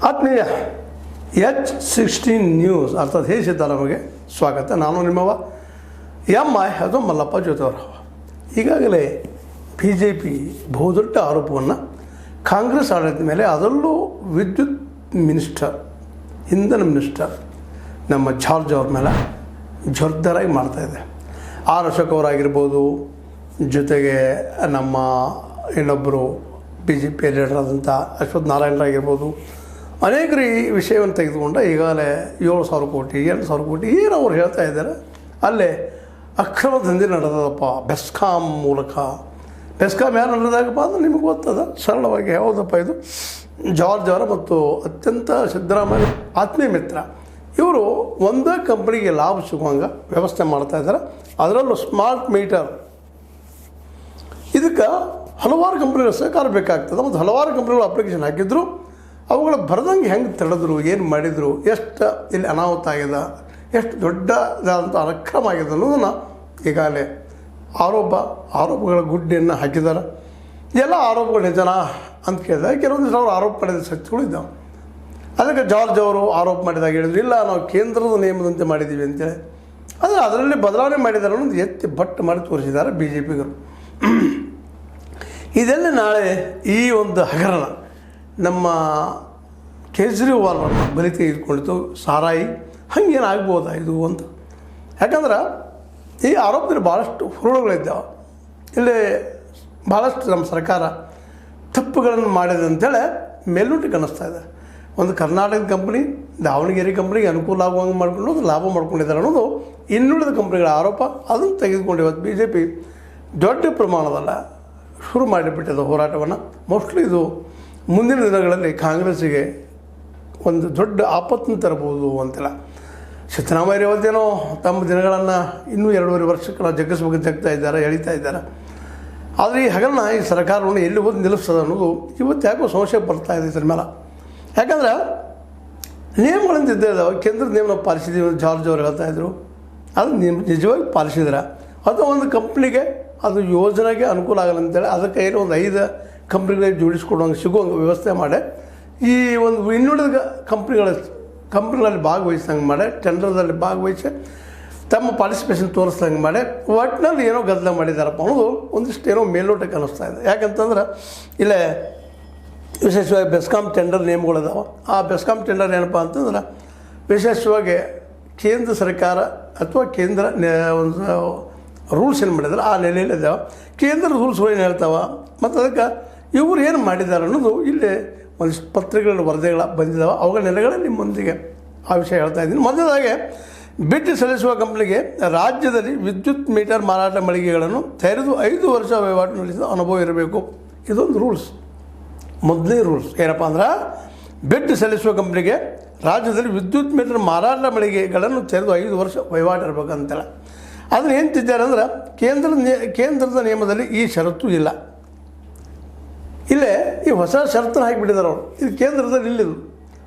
ಆತ್ಮೀಯ H16 news ಅರ್ಥಾತ್ ಹೇಸಿದ್ದ ನಮಗೆ ಸ್ವಾಗತ. ನಾನು ನಿಮ್ಮವ ಅದು ಮಲ್ಲಪ್ಪ ಜೋತವರವ. ಈಗಾಗಲೇ BJP ಬಹುದೊಡ್ಡ ಆರೋಪವನ್ನು ಕಾಂಗ್ರೆಸ್ ಆಡಳಿತದ ಮೇಲೆ, ಅದರಲ್ಲೂ ವಿದ್ಯುತ್ ಮಿನಿಸ್ಟರ್, ಇಂಧನ ಮಿನಿಸ್ಟರ್ ನಮ್ಮ ಜಾರ್ಜ್ ಅವ್ರ ಮೇಲೆ ಜೋರ್ದಾರಾಗಿ ಮಾಡ್ತಾಯಿದೆ. ಆರ್ ಅಶೋಕ್ ಅವರಾಗಿರ್ಬೋದು, ಜೊತೆಗೆ ನಮ್ಮ ಇನ್ನೊಬ್ಬರು BJP ಲೀಡರ್ ಆದಂಥ ಅಶ್ವಥ್ ನಾರಾಯಣರಾಗಿರ್ಬೋದು, ಅನೇಕರು ಈ ವಿಷಯವನ್ನು ತೆಗೆದುಕೊಂಡು ಈಗಾಗಲೇ 7,000 ಕೋಟಿ 8,000 ಕೋಟಿ ಏನು ಅವ್ರು ಹೇಳ್ತಾ ಇದ್ದಾರೆ. ಅಲ್ಲೇ ಅಕ್ರಮ ದಂಧೆ ನಡೆದದಪ್ಪ ಬೆಸ್ಕಾಂ ಮೂಲಕ. ಬೆಸ್ಕಾಂ ಯಾರು ನಡೆದಾಗಪ್ಪ ಅಂದ್ರೆ ನಿಮಗೆ ಗೊತ್ತದ ಸರಳವಾಗಿ ಯಾವುದಪ್ಪ ಇದು ಜಾರ್ಜ್ ಅವರ ಮತ್ತು ಅತ್ಯಂತ ಸಿದ್ದರಾಮಯ್ಯ ಆತ್ಮೀಯ ಮಿತ್ರ. ಇವರು ಒಂದೇ ಕಂಪ್ನಿಗೆ ಲಾಭ ಸಿಗುವಂಗೆ ವ್ಯವಸ್ಥೆ ಮಾಡ್ತಾ ಇದ್ದಾರೆ. ಅದರಲ್ಲೂ ಸ್ಮಾರ್ಟ್ ಮೀಟರ್ ಇದಕ್ಕೆ ಹಲವಾರು ಕಂಪ್ನಿಗಳ ಸಹಕಾರ ಬೇಕಾಗ್ತದೆ. ಮತ್ತು ಹಲವಾರು ಕಂಪ್ನಿಗಳು ಅಪ್ಲಿಕೇಶನ್ ಹಾಕಿದ್ರು. ಅವುಗಳ ಬರೆದಂಗೆ ಹೆಂಗೆ ತಡೆದ್ರು, ಏನು ಮಾಡಿದರು, ಎಷ್ಟು ಇಲ್ಲಿ ಅನಾಹುತ ಆಗಿದೆ, ಎಷ್ಟು ದೊಡ್ಡದಾದಂಥ ಅಕ್ರಮ ಆಗಿದೆ ಅನ್ನೋದನ್ನು ಈಗಾಗಲೇ ಆರೋಪಗಳ ಗುಡ್ಡೆಯನ್ನು ಹಾಕಿದ್ದಾರೆ. ಎಲ್ಲ ಆರೋಪಗಳು ನಿಜನ ಅಂತ ಕೇಳಿದಾಗ ಕೆಲವೊಂದು ಅವ್ರು ಆರೋಪ ಮಾಡಿದ ಸತ್ಯಗಳು ಇದ್ದಾವೆ. ಅದಕ್ಕೆ ಜಾರ್ಜ್ ಅವರು ಆರೋಪ ಮಾಡಿದಾಗ ಹೇಳಿದ್ರು, ಇಲ್ಲ ನಾವು ಕೇಂದ್ರದ ನಿಯಮದಂತೆ ಮಾಡಿದ್ದೀವಿ ಅಂತೇಳಿ. ಆದರೆ ಅದರಲ್ಲಿ ಬದಲಾವಣೆ ಮಾಡಿದ್ದಾರೆ ಅನ್ನೋದು ಎತ್ತಿ ಬಟ್ಟು ಮಾಡಿ ತೋರಿಸಿದ್ದಾರೆ BJPಗರು. ಇದೆಲ್ಲ ನಾಳೆ ಈ ಒಂದು ಹಗರಣ ನಮ್ಮ ಕೇಜ್ರಿವಾಲ್ರನ್ನು ಬಲಿ ತೆಗೆದುಕೊಂಡಿತು. ಸಾರಾಯಿ ಹಂಗೇನಾಗ್ಬೋದಾ ಇದು ಅಂತ. ಯಾಕಂದ್ರೆ ಈ ಆರೋಪದಲ್ಲಿ ಭಾಳಷ್ಟು ಹುರುಳುಗಳಿದ್ದಾವೆ. ಇಲ್ಲಿ ಭಾಳಷ್ಟು ನಮ್ಮ ಸರ್ಕಾರ ತಪ್ಪುಗಳನ್ನು ಮಾಡಿದೆ ಅಂತೇಳಿ ಮೇಲ್ನೋಟಕ್ಕೆ ಅನ್ನಿಸ್ತಾ ಇದೆ. ಒಂದು ಕರ್ನಾಟಕದ ಕಂಪ್ನಿ ದಾವಣಗೆರೆ ಕಂಪ್ನಿಗೆ ಅನುಕೂಲ ಆಗುವಂಗೆ ಮಾಡ್ಕೊಂಡು ಲಾಭ ಮಾಡ್ಕೊಂಡಿದ್ದಾರೆ ಅನ್ನೋದು ಇನ್ನುಳಿದ ಕಂಪ್ನಿಗಳ ಆರೋಪ. ಅದನ್ನು ತೆಗೆದುಕೊಂಡು ಇವತ್ತು BJP ದೊಡ್ಡ ಪ್ರಮಾಣದಲ್ಲ ಶುರು ಮಾಡಿಬಿಟ್ಟಿದೆ ಹೋರಾಟವನ್ನು. ಮೋಸ್ಟ್ಲಿ ಇದು ಮುಂದಿನ ದಿನಗಳಲ್ಲಿ ಕಾಂಗ್ರೆಸ್ಸಿಗೆ ಒಂದು ದೊಡ್ಡ ಆಪತ್ತನ್ನು ತರಬಹುದು ಅಂತೆಲ್ಲ. ಸಿದ್ದರಾಮಯ್ಯ ಅವತ್ತೇನೋ ತಮ್ಮ ದಿನಗಳನ್ನು ಇನ್ನೂ 2.5 ವರ್ಷಕ್ಕೆ ಜಗ್ಗಿಸ್ಬೇಕು ಎಳಿತಾ ಇದ್ದಾರೆ. ಆದರೆ ಈ ಹಗರಣ ಈ ಸರ್ಕಾರವನ್ನು ಎಲ್ಲಿ ಹೋಗಿ ನಿಲ್ಲಿಸ್ತದೆ ಅನ್ನೋದು ಇವತ್ತು ಯಾಕೋ ಸಂಶಯ ಬರ್ತಾ ಇದೆ ಇದ್ರ ಮೇಲೆ. ಯಾಕಂದ್ರೆ ನಿಯಮಗಳಿಂದ ಇದ್ದೇ ಇದ್ದಾವೆ. ಕೇಂದ್ರದ ನಿಯಮನ ಪಾಲಿಸಿದ್ದೀವಿ ಜಾರ್ಜ್ ಅವರು ಹೇಳ್ತಾಯಿದ್ರು. ಅದು ನಿಜವಾಗಿ ಪಾಲಿಸಿದ್ರೆ ಅಥವಾ ಒಂದು ಕಂಪ್ನಿಗೆ ಅದು ಯೋಜನೆಗೆ ಅನುಕೂಲ ಆಗಲ್ಲ ಅಂತೇಳಿ ಅದಕ್ಕೆ ಏನೋ ಒಂದು 5 ಕಂಪ್ನಿಗಳಿಗೆ ಜೋಡಿಸ್ಕೊಡುವಂಗೆ ಸಿಗುವಂಗೆ ವ್ಯವಸ್ಥೆ ಮಾಡಿ ಈ ಒಂದು ಇನ್ನುಳಿದ ಕಂಪ್ನಿಗಳಲ್ಲಿ ಭಾಗವಹಿಸಿದಂಗೆ ಮಾಡಿ, ಟೆಂಡರ್ದಲ್ಲಿ ಭಾಗವಹಿಸಿ ತಮ್ಮ ಪಾರ್ಟಿಸಿಪೇಷನ್ ತೋರಿಸ್ದಂಗೆ ಮಾಡಿ ಒಟ್ಟಿನಲ್ಲಿ ಏನೋ ಗದ್ದಲ ಮಾಡಿದ್ದಾರಪ್ಪ ಅನ್ನೋದು ಒಂದಿಷ್ಟು ಏನೋ ಮೇಲ್ನೋಟಕ್ಕೆ ಅನ್ನಿಸ್ತಾ ಇದೆ. ಯಾಕಂತಂದ್ರೆ ಇಲ್ಲೇ ವಿಶೇಷವಾಗಿ ಬೆಸ್ಕಾಂ ಟೆಂಡರ್ ನಿಯಮಗಳಿದಾವೆ. ಆ ಬೆಸ್ಕಾಂ ಟೆಂಡರ್ ಏನಪ್ಪ ಅಂತಂದ್ರೆ ವಿಶೇಷವಾಗಿ ಕೇಂದ್ರ ಸರ್ಕಾರ ಅಥವಾ ಕೇಂದ್ರ ಒಂದು ರೂಲ್ಸ್ ಏನು ಮಾಡಿದ್ರೆ ಆ ನೆಲೆಯಲ್ಲಿದ್ದಾವೆ. ಕೇಂದ್ರ ರೂಲ್ಸ್ಗಳು ಏನು ಹೇಳ್ತಾವೆ ಮತ್ತು ಅದಕ್ಕೆ ಇವರು ಏನು ಮಾಡಿದ್ದಾರೆ ಅನ್ನೋದು ಇಲ್ಲಿ ಒಂದಿಷ್ಟು ಪತ್ರಿಕೆಗಳ ವರದಿಗಳ ಬಂದಿದ್ದಾವೆ. ಅವುಗಳ ನೆಲೆಗಳಲ್ಲಿ ನಿಮ್ಮೊಂದಿಗೆ ಆ ವಿಷಯ ಹೇಳ್ತಾ ಇದ್ದೀನಿ. ಮೊದಲಾಗೆ ಬಿಡ್ ಸಲ್ಲಿಸುವ ಕಂಪ್ನಿಗೆ ರಾಜ್ಯದಲ್ಲಿ ವಿದ್ಯುತ್ ಮೀಟರ್ ಮಾರಾಟ ಮಳಿಗೆಗಳನ್ನು ತೆರೆದು 5 ವರ್ಷ ವಹಿವಾಟು ನಡೆಸಿದ ಅನುಭವ ಇರಬೇಕು. ಇದೊಂದು ರೂಲ್ಸ್. ಮೊದಲನೇ ರೂಲ್ಸ್ ಏನಪ್ಪ ಅಂದ್ರೆ ಬಿಡ್ ಸಲ್ಲಿಸುವ ಕಂಪ್ನಿಗೆ ರಾಜ್ಯದಲ್ಲಿ ವಿದ್ಯುತ್ ಮೀಟರ್ ಮಾರಾಟ ಮಳಿಗೆಗಳನ್ನು ತೆರೆದು 5 ವರ್ಷ ವಹಿವಾಟು ಇರಬೇಕಂತೇಳಿ. ಅದನ್ನು ಏನು ತಿದ್ದಾರೆ ಅಂದ್ರೆ ಕೇಂದ್ರದ ನಿಯಮದಲ್ಲಿ ಈ ಷರತ್ತು ಇಲ್ಲ. ಇಲ್ಲೇ ಈ ಹೊಸ ಷರತ್ತನ್ನು ಹಾಕಿಬಿಟ್ಟಿದ್ದಾರೆ ಅವರು. ಇದು ಕೇಂದ್ರದಲ್ಲಿ ಇಲ್ಲಿದು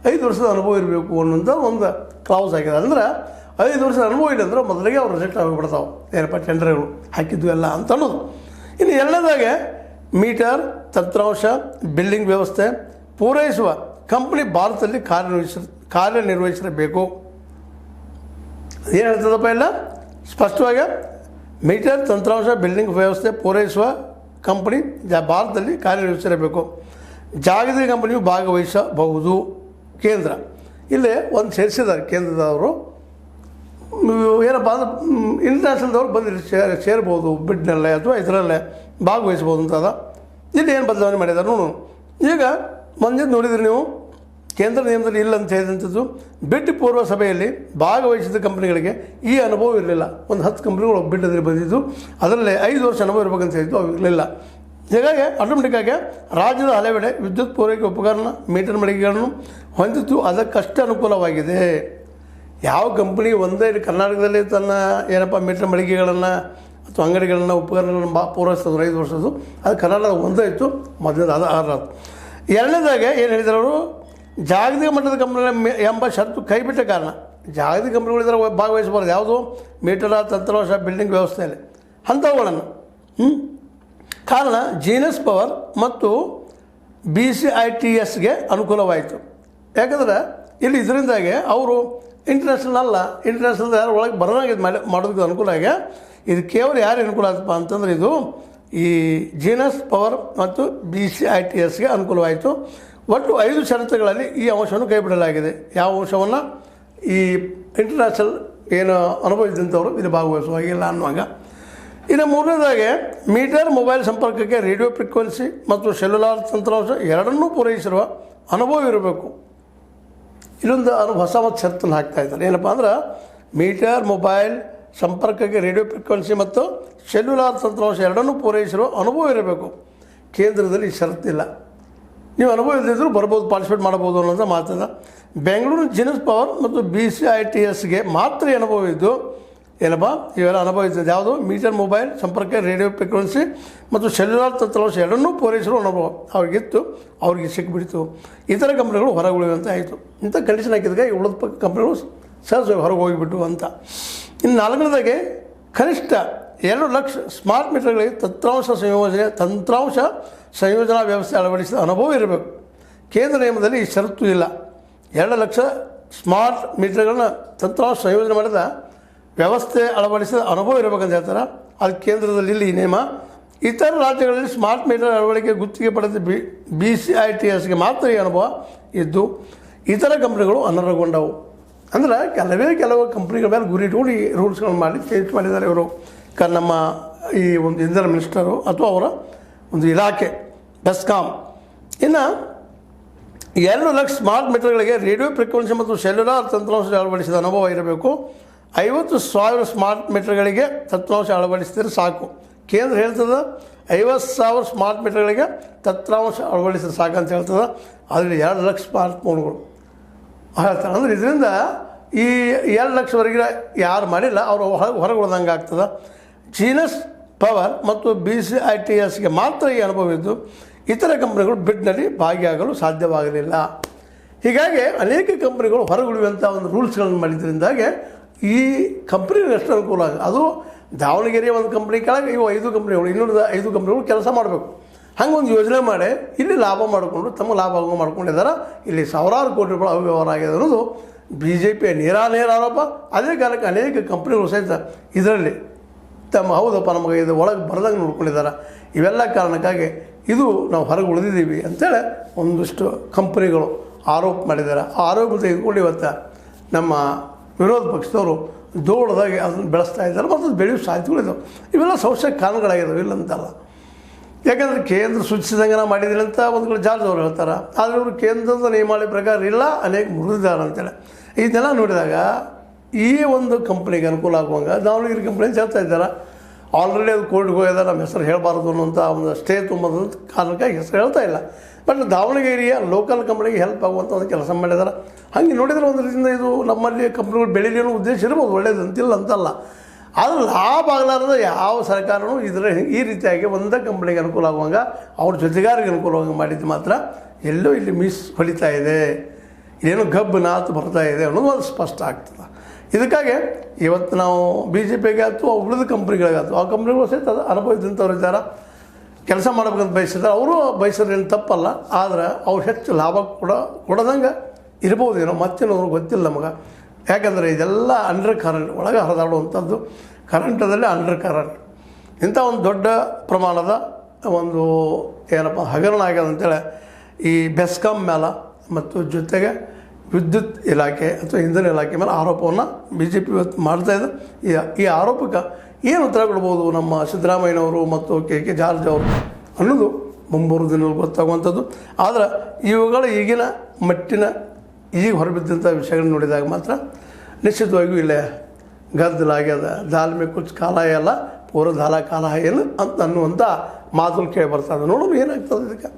5 ವರ್ಷದ ಅನುಭವ ಇರಬೇಕು ಅನ್ನೋಂಥ ಒಂದು ಕ್ಲಾಸ್ ಆಗಿದೆ. ಅಂದ್ರೆ 5 ವರ್ಷದ ಅನುಭವ ಇಲ್ಲ ಅಂದ್ರೆ ಮೊದಲಿಗೆ ಅವ್ರು ರಿಜೆಕ್ಟ್ ಆಗಿಬಿಡ್ತಾವೆ. ಏನಪ್ಪ ಟೆಂಡರ್ಗಳು ಹಾಕಿದ್ವು ಎಲ್ಲ ಅಂತ ಅನ್ನೋದು. ಇನ್ನು ಎರಡನೇದಾಗೆ ಮೀಟರ್ ತಂತ್ರಾಂಶ ಬಿಲ್ಲಿಂಗ್ ವ್ಯವಸ್ಥೆ ಪೂರೈಸುವ ಕಂಪ್ನಿ ಭಾರತದಲ್ಲಿ ಕಾರ್ಯನಿರ್ವಹಿಸಿರಬೇಕು. ಏನು ಹೇಳ್ತದಪ್ಪ ಇಲ್ಲ ಸ್ಪಷ್ಟವಾಗಿ ಮೀಟರ್ ತಂತ್ರಾಂಶ ಬಿಲ್ಲಿಂಗ್ ವ್ಯವಸ್ಥೆ ಪೂರೈಸುವ ಕಂಪ್ನಿ ಭಾರತದಲ್ಲಿ ಕಾರ್ಯನಿರ್ವಹಿಸಿರಬೇಕು. ಜಾಗತಿಕ ಕಂಪನಿಯು ಭಾಗವಹಿಸಬಹುದು. ಕೇಂದ್ರ ಇಲ್ಲೇ ಒಂದು ಸೇರಿಸಿದ್ದಾರೆ. ಕೇಂದ್ರದವರು ಏನಪ್ಪ ಅಂದ್ರೆ ಇಂಟರ್ನ್ಯಾಷನಲ್ದವ್ರು ಬಂದು ಸೇರ್ಬೋದು ಬಿಡ್ನಲ್ಲೇ ಅಥವಾ ಇದರಲ್ಲೇ ಭಾಗವಹಿಸ್ಬೋದು ಅಂತದ. ಇಲ್ಲಿ ಏನು ಬದಲಾವಣೆ ಮಾಡಿದ್ದಾರೆ ನೋಡು. ಈಗ ಮೊನ್ನೆ ನೋಡಿದ್ರಿ ನೀವು ಕೇಂದ್ರ ನಿಯಮದಲ್ಲಿ ಇಲ್ಲ ಅಂತ ಹೇಳಿದಂಥದ್ದು. ಬಿಡ್ ಪೂರ್ವ ಸಭೆಯಲ್ಲಿ ಭಾಗವಹಿಸಿದ ಕಂಪ್ನಿಗಳಿಗೆ ಈ ಅನುಭವ ಇರಲಿಲ್ಲ. ಒಂದು 10 ಕಂಪ್ನಿಗಳು ಬಿಡ್ಡದಲ್ಲಿ ಬಂದಿದ್ದು, ಅದರಲ್ಲೇ 5 ವರ್ಷ ಅನುಭವ ಇರಬೇಕಂತ ಹೇಳಿದ್ದು ಅವು ಇರಲಿಲ್ಲ. ಹೀಗಾಗಿ ಆಟೋಮೆಟಿಕ್ಕಾಗಿ ರಾಜ್ಯದ ಹಲವೆಡೆ ವಿದ್ಯುತ್ ಪೂರೈಕೆ ಉಪಕರಣ ಮೀಟರ್ ಮಳಿಗೆಗಳನ್ನು ಹೊಂದಿದ್ದು ಅದಕ್ಕಷ್ಟೇ ಅನುಕೂಲವಾಗಿದೆ. ಯಾವ ಕಂಪ್ನಿ ಒಂದೇ ಕರ್ನಾಟಕದಲ್ಲಿ ತನ್ನ ಏನಪ್ಪ ಮೀಟರ್ ಮಳಿಗೆಗಳನ್ನು ಅಥವಾ ಅಂಗಡಿಗಳನ್ನು ಉಪಕರಣಗಳನ್ನು ಪೂರೈಸಿದ್ರು 5 ವರ್ಷದ್ದು, ಅದು ಕರ್ನಾಟಕ ಒಂದೇ ಇತ್ತು ಮೊದಲನೇದು. ಅದು 6. ಎರಡನೇದಾಗೆ ಏನು ಹೇಳಿದ್ರು ಅವರು, ಜಾಗತಿಕ ಮಟ್ಟದ ಕಂಪ್ನಿಗಳ ಎಂಬ ಷರತ್ತು ಕೈಬಿಟ್ಟ ಕಾರಣ ಜಾಗತಿಕ ಕಂಪ್ನಿಗಳಿದ್ರೆ ಭಾಗವಹಿಸಬಾರ್ದು. ಯಾವುದು ಮೀಟರ್ ತಂತ್ರಾಂಶ ಬಿಲ್ಡಿಂಗ್ ವ್ಯವಸ್ಥೆಯಲ್ಲಿ ಅಂಥವುಗಳನ್ನು ಕಾರಣ ಜೀನಸ್ ಪವರ್ ಮತ್ತು BCITSಗೆ ಅನುಕೂಲವಾಯಿತು. ಯಾಕಂದ್ರೆ ಇಲ್ಲಿ ಇದರಿಂದಾಗೆ ಅವರು ಇಂಟರ್ನ್ಯಾಷನಲ್ ಯಾರು ಒಳಗೆ ಬರೋಂಗೆ ಮಾಡೋದಕ್ಕೆ ಅನುಕೂಲ ಆಗಿ ಇದು ಕೇವಲ ಯಾರು ಅನುಕೂಲ ಆಯ್ತಪ್ಪ ಅಂತಂದ್ರೆ ಇದು ಈ ಜೀನಸ್ ಪವರ್ ಮತ್ತು BCITSಗೆ ಅನುಕೂಲವಾಯಿತು. ಒಟ್ಟು 5 ಷರತ್ತುಗಳಲ್ಲಿ ಈ ಅಂಶವನ್ನು ಕೈಬಿಡಲಾಗಿದೆ. ಯಾವ ಅಂಶವನ್ನು? ಈ ಇಂಟರ್ನ್ಯಾಷನಲ್ ಏನು ಅನುಭವಿಸಿದಂಥವರು ಇದು ಭಾಗವಹಿಸುವಾಗಿಲ್ಲ ಅನ್ನುವಾಗ. ಇನ್ನು ಮೂರನೇದಾಗೆ ಮೀಟರ್ ಮೊಬೈಲ್ ಸಂಪರ್ಕಕ್ಕೆ ರೇಡಿಯೋ ಫ್ರೀಕ್ವೆನ್ಸಿ ಮತ್ತು ಸೆಲ್ಯುಲಾರ್ ತಂತ್ರಾಂಶ ಎರಡನ್ನೂ ಪೂರೈಸಿರುವ ಅನುಭವ ಇರಬೇಕು. ಇಲ್ಲೊಂದು ಹೊಸ ಮತ್ತು ಷರತ್ತನ್ನು ಹಾಕ್ತಾ ಇದ್ದಾರೆ. ಏನಪ್ಪ ಅಂದ್ರೆ ಮೀಟರ್ ಮೊಬೈಲ್ ಸಂಪರ್ಕಕ್ಕೆ ರೇಡಿಯೋ ಫ್ರೀಕ್ವೆನ್ಸಿ ಮತ್ತು ಸೆಲ್ಯುಲಾರ್ ತಂತ್ರಾಂಶ ಎರಡನ್ನೂ ಪೂರೈಸಿರುವ ಅನುಭವ ಇರಬೇಕು. ಕೇಂದ್ರದಲ್ಲಿ ಷರತ್ತಿಲ್ಲ. ನೀವು ಅನುಭವ ಇಲ್ಲದಿದ್ದರೂ ಬರ್ಬೋದು, ಪಾರ್ಟಿಸಿಪೇಟ್ ಮಾಡ್ಬೋದು ಅನ್ನೋದು ಮಾತದ. ಬೆಂಗಳೂರು ಜೀನಸ್ ಪವರ್ ಮತ್ತು BCITSಗೆ ಮಾತ್ರ ಅನುಭವ ಇದ್ದು ಏನಪ್ಪ ಇವೆಲ್ಲ ಅನುಭವ ಇರ್ತದೆ. ಯಾವುದು? ಮೀಟರ್ ಮೊಬೈಲ್ ಸಂಪರ್ಕ ರೇಡಿಯೋ ಫ್ರೀಕ್ವೆನ್ಸಿ ಮತ್ತು ಸೆಲ್ಯುಲಾರ್ ತಂತ್ರಾಂಶ ಎರಡನ್ನೂ ಪೂರೈಸಿರುವ ಅನುಭವ ಅವ್ರಿಗಿತ್ತು, ಅವ್ರಿಗೆ ಸಿಕ್ಕಿಬಿಡ್ತು. ಇತರ ಕಂಪ್ನಿಗಳು ಹೊರಗೆ ಉಳಿಯುವಂತ ಆಯಿತು. ಇಂಥ ಕಂಡೀಷನ್ ಹಾಕಿದಾಗ ಉಳಿದ ಕಂಪ್ನಿಗಳು ಸಹಜ ಹೊರಗೆ ಹೋಗಿಬಿಟ್ಟು ಅಂತ. ಇನ್ನು ನಾಲ್ಕನೇದಾಗೆ ಕನಿಷ್ಠ 2 ಲಕ್ಷ ಸ್ಮಾರ್ಟ್ ಮೀಟರ್ಗಳಿಗೆ ತಂತ್ರಾಂಶ ಸಂಯೋಜನಾ ವ್ಯವಸ್ಥೆ ಅಳವಡಿಸಿದ ಅನುಭವ ಇರಬೇಕು. ಕೇಂದ್ರ ನಿಯಮದಲ್ಲಿ ಈ ಷರತ್ತು ಇಲ್ಲ. 2 ಲಕ್ಷ ಸ್ಮಾರ್ಟ್ ಮೀಟರ್ಗಳನ್ನ ತಂತ್ರಾಂಶ ಸಂಯೋಜನೆ ಮಾಡಿದ ವ್ಯವಸ್ಥೆ ಅಳವಡಿಸಿದ ಅನುಭವ ಇರಬೇಕಂತ ಹೇಳ್ತಾರೆ. ಅದು ಕೇಂದ್ರದಲ್ಲಿ ಇಲ್ಲಿ ಈ ನಿಯಮ. ಇತರ ರಾಜ್ಯಗಳಲ್ಲಿ ಸ್ಮಾರ್ಟ್ ಮೀಟರ್ ಅಳವಡಿಕೆ ಗುತ್ತಿಗೆ ಪಡೆದ BCITSಗೆ ಮಾತ್ರ ಈ ಅನುಭವ ಇದ್ದು ಇತರ ಕಂಪ್ನಿಗಳು ಅನರ್ಹಗೊಂಡವು. ಅಂದ್ರೆ ಕೆಲವು ಕಂಪ್ನಿಗಳ ಮೇಲೆ ಗುರಿ ಇಟ್ಕೊಂಡು ಈ ರೂಲ್ಸ್ಗಳನ್ನು ಮಾಡಿ ಚೇಂಜ್ ಮಾಡಿದ್ದಾರೆ ಇವರು. ನಮ್ಮ ಈ ಒಂದು ಇಂಧನ ಮಿನಿಸ್ಟರು ಅಥವಾ ಅವರ ಒಂದು ಇಲಾಖೆ ಬೆಸ್ಕಾಮ್. ಇನ್ನು 2 ಲಕ್ಷ ಸ್ಮಾರ್ಟ್ ಮೀಟರ್ಗಳಿಗೆ ರೇಡಿಯೋ ಫ್ರೀಕ್ವೆನ್ಸಿ ಮತ್ತು ಸೆಲ್ಯುಲಾರ್ ತಂತ್ರಾಂಶ ಅಳವಡಿಸಿದ ಅನುಭವ ಇರಬೇಕು. 50,000 ಸ್ಮಾರ್ಟ್ ಮೀಟರ್ಗಳಿಗೆ ತಂತ್ರಾಂಶ ಅಳವಡಿಸಿದರೆ ಸಾಕು. ಕೇಂದ್ರ ಹೇಳ್ತದೆ 50,000 ಸ್ಮಾರ್ಟ್ ಮೀಟರ್ಗಳಿಗೆ ತಂತ್ರಾಂಶ ಅಳವಡಿಸಿದ್ರೆ ಸಾಕು ಅಂತ ಹೇಳ್ತದೆ. ಅದರಲ್ಲಿ 2 ಲಕ್ಷ ಸ್ಮಾರ್ಟ್ ಫೋನ್ಗಳು ಹೇಳ್ತಾರೆ. ಅಂದರೆ ಇದರಿಂದ ಈ 2 ಲಕ್ಷವರೆಗೆ ಯಾರು ಮಾಡಿಲ್ಲ ಅವರು ಹೊರಗೆ ಉಳ್ದಂಗೆ ಆಗ್ತದೆ. ಜೀನಸ್ ಪವರ್ ಮತ್ತು BCITSಗೆ ಮಾತ್ರ ಈ ಅನುಭವ ಇದ್ದು ಇತರ ಕಂಪ್ನಿಗಳು ಬಿಡ್ನಲ್ಲಿ ಭಾಗಿಯಾಗಲು ಸಾಧ್ಯವಾಗಲಿಲ್ಲ. ಹೀಗಾಗಿ ಅನೇಕ ಕಂಪ್ನಿಗಳು ಹೊರಗುಳಿಯುವಂಥ ಒಂದು ರೂಲ್ಸ್ಗಳನ್ನು ಮಾಡಿದ್ರಿಂದಾಗೆ ಈ ಕಂಪ್ನಿಗೆ ಎಷ್ಟು ಅನುಕೂಲ ಆಗ. ಅದು ದಾವಣಗೆರೆ ಒಂದು ಕಂಪ್ನಿ ಕೆಳಗೆ ಇವು 5 ಕಂಪ್ನಿಗಳು, ಇನ್ನೂರ 5 ಕಂಪ್ನಿಗಳು ಕೆಲಸ ಮಾಡಬೇಕು. ಹಂಗೆ ಒಂದು ಯೋಜನೆ ಮಾಡಿ ಇಲ್ಲಿ ಲಾಭ ಮಾಡಿಕೊಂಡು ತಮ್ಮ ಲಾಭ ಮಾಡ್ಕೊಂಡಿದ್ದಾರೆ. ಇಲ್ಲಿ ಸಾವಿರಾರು ಕೋಟಿ ರೂಪಾಯಿ ಅವ್ಯವಹಾರ ಆಗಿದೆ ಅನ್ನೋದು BJP ನೇರಾನೇರ ಆರೋಪ. ಅದೇ ಕಾಲಕ್ಕೆ ಅನೇಕ ಕಂಪ್ನಿಗಳು ಸಹಿತ ಇದರಲ್ಲಿ ತಮ್ಮ ಹೌದಪ್ಪ ನಮಗೆ ಇದು ಒಳಗೆ ಬರದಂಗೆ ನೋಡ್ಕೊಂಡಿದ್ದಾರೆ. ಇವೆಲ್ಲ ಕಾರಣಕ್ಕಾಗಿ ಇದು ನಾವು ಹೊರಗೆ ಉಳಿದಿದ್ದೀವಿ ಅಂತೇಳಿ ಒಂದಿಷ್ಟು ಕಂಪ್ನಿಗಳು ಆರೋಪ ಮಾಡಿದ್ದಾರೆ. ಆ ಆರೋಪ ತೆಗೆದುಕೊಂಡು ಇವತ್ತು ನಮ್ಮ ವಿರೋಧ ಪಕ್ಷದವರು ದೊಡ್ಡದಾಗಿ ಅದನ್ನು ಬೆಳೆಸ್ತಾ ಇದ್ದಾರೆ ಮತ್ತು ಅದು ಬೆಳೆಯುವ ಸಾಧ್ಯತೆಗಳಿದ್ದಾವೆ. ಇವೆಲ್ಲ ಸಮಸ್ಯೆ ಕಾರಣಗಳಾಗಿದ್ದಾವೆ, ಇಲ್ಲ ಅಂತಲ್ಲ. ಯಾಕಂದರೆ ಕೇಂದ್ರ ಸೂಚಿಸಿದಂಗೆ ನಾವು ಮಾಡಿದ್ದೀವಿ ಅಂತ ಒಂದು ಕಡೆ ಜಾರ್ಜ್ ಅವರು ಹೇಳ್ತಾರೆ. ಆದರೆ ಇವರು ಕೇಂದ್ರದ ನಿಯಮಾವಳಿ ಪ್ರಕಾರ ಇಲ್ಲ, ಅನೇಕ ಮುರಿದಿದ್ದಾರೆ ಅಂತೇಳಿ. ಇದನ್ನೆಲ್ಲ ನೋಡಿದಾಗ ಈ ಒಂದು ಕಂಪ್ನಿಗೆ ಅನುಕೂಲ ಆಗುವಂಗೆ ದಾವಣಗೆರೆ ಕಂಪ್ನಿ ಅಂತ ಹೇಳ್ತಾ ಇದ್ದಾರೆ. ಆಲ್ರೆಡಿ ಅದು ಕೋರ್ಟ್ಗೆ ಹೋಗಿದ್ದಾರೆ, ನಮ್ಮ ಹೆಸರು ಹೇಳಬಾರ್ದು ಅನ್ನೋಂಥ ಒಂದು ಸ್ಟೇ ತುಂಬೋದಂತ ಕಾರಣಕ್ಕಾಗಿ ಹೆಸರು ಹೇಳ್ತಾ ಇಲ್ಲ. ಬಟ್ ದಾವಣಗೆರೆಯ ಲೋಕಲ್ ಕಂಪ್ನಿಗೆ ಹೆಲ್ಪ್ ಆಗುವಂಥ ಒಂದು ಕೆಲಸ ಮಾಡಿದ್ದಾರೆ. ಹಾಗೆ ನೋಡಿದರೆ ಒಂದು ರೀತಿಯಿಂದ ಇದು ನಮ್ಮಲ್ಲಿ ಕಂಪ್ನಿಗಳು ಬೆಳೀಲಿ ಅನ್ನೋ ಉದ್ದೇಶ ಇರ್ಬೋದು, ಒಳ್ಳೇದು ಅಂತಿಲ್ಲ ಅಂತಲ್ಲ. ಆದರೆ ಲಾಭ ಆಗಲಾರದ ಯಾವ ಸರ್ಕಾರನೂ ಈ ರೀತಿಯಾಗಿ ಒಂದೇ ಕಂಪ್ನಿಗೆ ಅನುಕೂಲ ಆಗುವಂಗೆ ಅವ್ರ ಜೊತೆಗಾರಿಗೆ ಅನುಕೂಲವಾಗಿ ಮಾಡಿದ್ದು ಮಾತ್ರ ಎಲ್ಲೋ ಇಲ್ಲಿ ಮಿಸ್ ಹೊಡಿತಾ ಇದೆ, ಏನೋ ಗಬ್ಬು ನಾತು ಬರ್ತಾ ಇದೆ ಅನ್ನೋದು ಅದು ಸ್ಪಷ್ಟ ಆಗ್ತದೆ. ಇದಕ್ಕಾಗಿ ಇವತ್ತು ನಾವು BJPಗೆ ಆಯ್ತು ಉಳಿದ ಕಂಪ್ನಿಗಳಿಗಾಯ್ತು ಆ ಕಂಪ್ನಿಗಳು ಸಹಿತ ಅದು ಅನುಭವಿಸಿದಂಥವ್ರು ಇದ್ದಾರೆ, ಕೆಲಸ ಮಾಡ್ಬೇಕಂತ ಬಯಸಿದ್ದಾರೆ. ಅವರು ಬಯಸೋದೇನು ತಪ್ಪಲ್ಲ. ಆದರೆ ಅವ್ರು ಹೆಚ್ಚು ಲಾಭ ಕೊಡೋದಂಗೆ ಇರ್ಬೋದೇನೋ, ಮತ್ತೇನೋ ಗೊತ್ತಿಲ್ಲ ನಮಗೆ. ಯಾಕಂದರೆ ಇದೆಲ್ಲ ಅಂಡರ್ ಕರೆಂಟ್ ಒಳಗೆ ಹರಿದಾಡುವಂಥದ್ದು, ಕರೆಂಟದಲ್ಲಿ ಅಂಡರ್ ಕರೆಂಟ್. ಇಂಥ ಒಂದು ದೊಡ್ಡ ಪ್ರಮಾಣದ ಒಂದು ಏನಪ್ಪ ಹಗರಣ ಆಗ್ಯದ ಅಂತೇಳಿ ಈ ಬೆಸ್ಕಾಂ ಮೇಲೆ ಮತ್ತು ಜೊತೆಗೆ ವಿದ್ಯುತ್ ಇಲಾಖೆ ಅಥವಾ ಇಂಧನ ಇಲಾಖೆ ಮೇಲೆ ಆರೋಪವನ್ನು BJP ಇವತ್ತು ಮಾಡ್ತಾಯಿದೆ. ಈ ಆರೋಪಕ್ಕೆ ಏನು ಉತ್ತರ ಕೊಡ್ಬೋದು ನಮ್ಮ ಸಿದ್ದರಾಮಯ್ಯನವರು ಮತ್ತು KK ಜಾರ್ಜ್ ಅವರು ಅನ್ನೋದು ಮುಂಬರುವ ದಿನಗಳು ಗೊತ್ತಾಗುವಂಥದ್ದು. ಆದರೆ ಇವುಗಳ ಈಗಿನ ಮಟ್ಟಿನ ಈಗ ಹೊರಬಿದ್ದಂಥ ವಿಷಯಗಳನ್ನ ನೋಡಿದಾಗ ಮಾತ್ರ ನಿಶ್ಚಿತವಾಗಿಯೂ ಇಲ್ಲೇ ಗದ್ದಲಾಗ್ಯದ, ದಾಲ್ ಮೇ ಕುಚ್ ಕಾಲ ಎಲ್ಲ ಪೂರ ದಾಲ ಕಾಲ ಏನು ಅಂತ ಅನ್ನುವಂಥ ಮಾತುಗಳು ಕೇಳಿ ಬರ್ತದೆ. ನೋಡೋಣ ಏನಾಗ್ತದೆ ಇದಕ್ಕೆ.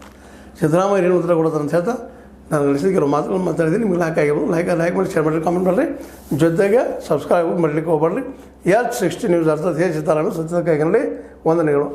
ಸಿದ್ದರಾಮಯ್ಯ ಏನು ಉತ್ತರ ಕೊಡೋದು ಅಂತ ಹೇಳ್ತಾ ನಾನು ನಡೆಸಿದ ಕೆಲವು ಮಾತುಗಳು ಮಾತಾಡಿದ್ದೀನಿ. ನಿಮ್ಗೆ ಲೈಕ್ ಆಗಿರ್ಬೋದು, ಲೈಕ್ ಮಾಡಿ ಶೇರ್ ಮಾಡಿರಿ, ಕಾಮೆಂಟ್ ಮಾಡಿರಿ, ಜೊತೆಗೆ ಸಬ್ಸ್ಕ್ರೈಬ್ ಮಾಡಲಿಕ್ಕೆ ಹೋಗ್ಬೇಡ್ರಿ. H60 ನ್ಯೂಸ್ ಅರ್ಥಾತ್ ಹೇ ಸಿದ್ದರಾಮಯ್ಯ ಸತ್ಯದ ಕೈಗಲ್ಲಿ ವಂದನೆಗಳು.